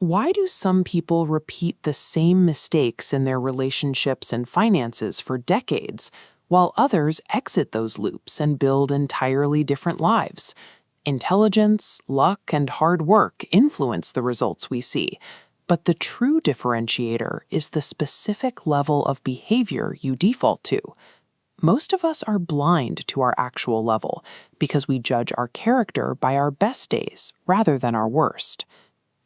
Why do some people repeat the same mistakes in their relationships and finances for decades, while others exit those loops and build entirely different lives? Intelligence, luck, and hard work influence the results we see, but the true differentiator is the specific level of behavior you default to. Most of us are blind to our actual level because we judge our character by our best days rather than our worst.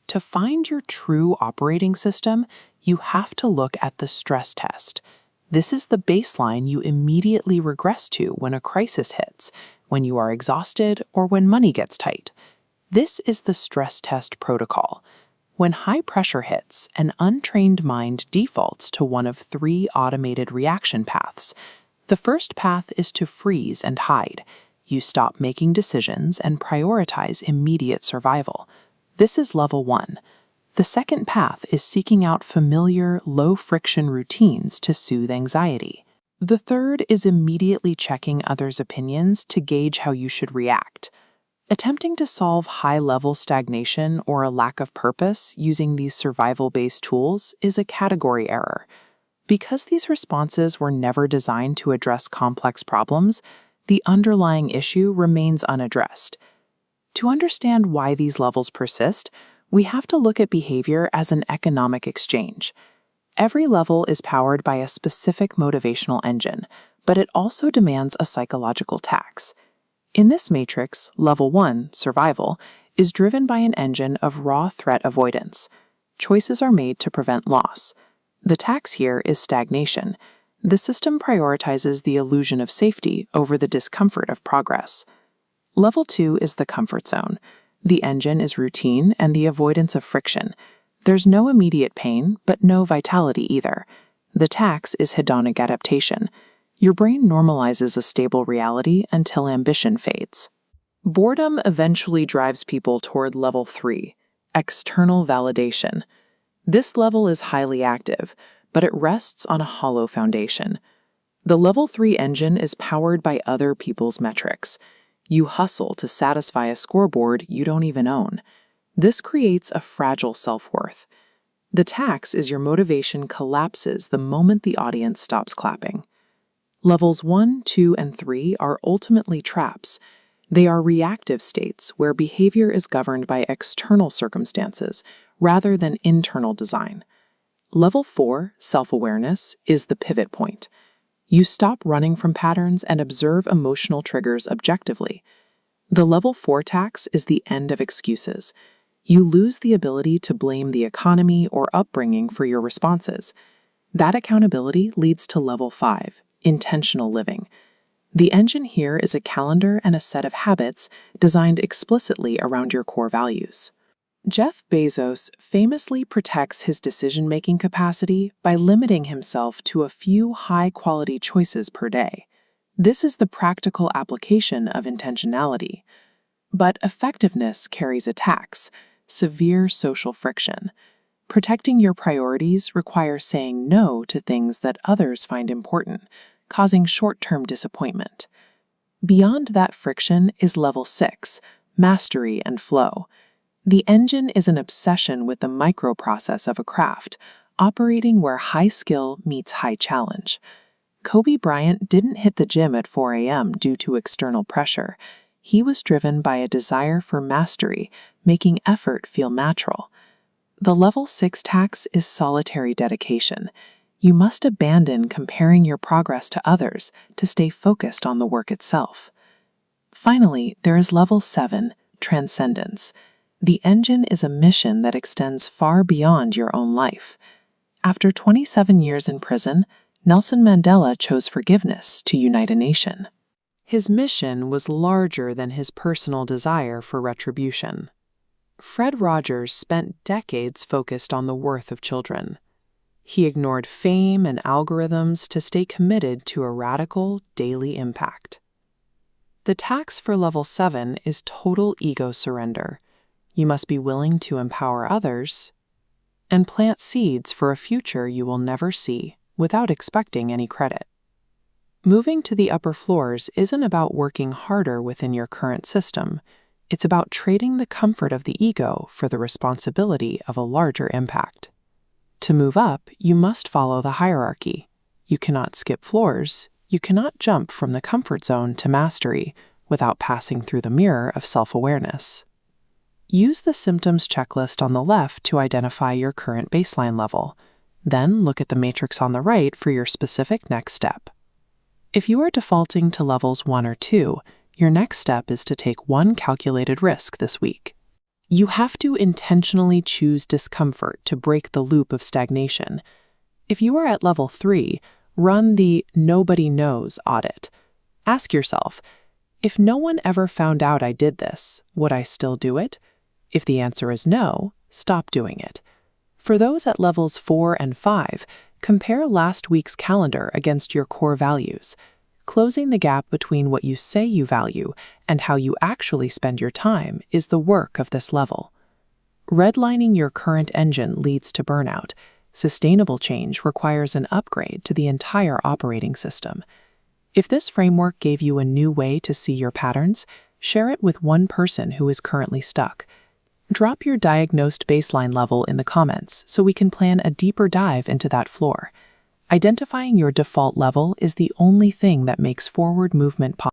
To find your true operating system, you have to look at the stress test. This is the baseline you immediately regress to when a crisis hits, when you are exhausted, or when money gets tight. This is the stress test protocol. When high pressure hits, an untrained mind defaults to one of three automated reaction paths. The first path is to freeze and hide. You stop making decisions and prioritize immediate survival. This is level 1. The second path is seeking out familiar, low-friction routines to soothe anxiety. The third is immediately checking others' opinions to gauge how you should react. Attempting to solve high-level stagnation or a lack of purpose using these survival-based tools is a category error. Because these responses were never designed to address complex problems, the underlying issue remains unaddressed. To understand why these levels persist, we have to look at behavior as an economic exchange. Every level is powered by a specific motivational engine, but it also demands a psychological tax. In this matrix, level 1, survival, is driven by an engine of raw threat avoidance. Choices are made to prevent loss. The tax here is stagnation. The system prioritizes the illusion of safety over the discomfort of progress. Level 2 is the comfort zone. The engine is routine and the avoidance of friction. There's no immediate pain, but no vitality either. The tax is hedonic adaptation. Your brain normalizes a stable reality until ambition fades. Boredom eventually drives people toward level 3, external validation. This level is highly active, but it rests on a hollow foundation. The level 3 engine is powered by other people's metrics. You hustle to satisfy a scoreboard you don't even own. This creates a fragile self-worth. The tax is your motivation collapses the moment the audience stops clapping. Levels 1, 2, and 3 are ultimately traps. They are reactive states where behavior is governed by external circumstances rather than internal design. Level 4, self-awareness, is the pivot point. You stop running from patterns and observe emotional triggers objectively. The level 4 tax is the end of excuses. You lose the ability to blame the economy or upbringing for your responses. That accountability leads to level 5, intentional living. The engine here is a calendar and a set of habits designed explicitly around your core values. Jeff Bezos famously protects his decision-making capacity by limiting himself to a few high-quality choices per day. This is the practical application of intentionality. But effectiveness carries a tax, severe social friction. Protecting your priorities requires saying no to things that others find important, causing short-term disappointment. Beyond that friction is level 6, mastery and flow. The engine is an obsession with the microprocess of a craft, operating where high skill meets high challenge. Kobe Bryant didn't hit the gym at 4 a.m. due to external pressure. He was driven by a desire for mastery, making effort feel natural. The level 6 tax is solitary dedication. You must abandon comparing your progress to others to stay focused on the work itself. Finally, there is level 7, transcendence. The engine is a mission that extends far beyond your own life. After 27 years in prison, Nelson Mandela chose forgiveness to unite a nation. His mission was larger than his personal desire for retribution. Fred Rogers spent decades focused on the worth of children. He ignored fame and algorithms to stay committed to a radical, daily impact. The tax for level 7 is total ego surrender. You must be willing to empower others and plant seeds for a future you will never see without expecting any credit. Moving to the upper floors isn't about working harder within your current system. It's about trading the comfort of the ego for the responsibility of a larger impact. To move up, you must follow the hierarchy. You cannot skip floors. You cannot jump from the comfort zone to mastery without passing through the mirror of self-awareness. Use the symptoms checklist on the left to identify your current baseline level. Then look at the matrix on the right for your specific next step. If you are defaulting to levels 1 or 2, your next step is to take one calculated risk this week. You have to intentionally choose discomfort to break the loop of stagnation. If you are at level 3, run the nobody knows audit. Ask yourself, if no one ever found out I did this, would I still do it? If the answer is no, stop doing it. For those at levels 4 and 5, compare last week's calendar against your core values. Closing the gap between what you say you value and how you actually spend your time is the work of this level. Redlining your current engine leads to burnout. Sustainable change requires an upgrade to the entire operating system. If this framework gave you a new way to see your patterns, share it with one person who is currently stuck. Drop your diagnosed baseline level in the comments so we can plan a deeper dive into that floor. Identifying your default level is the only thing that makes forward movement possible.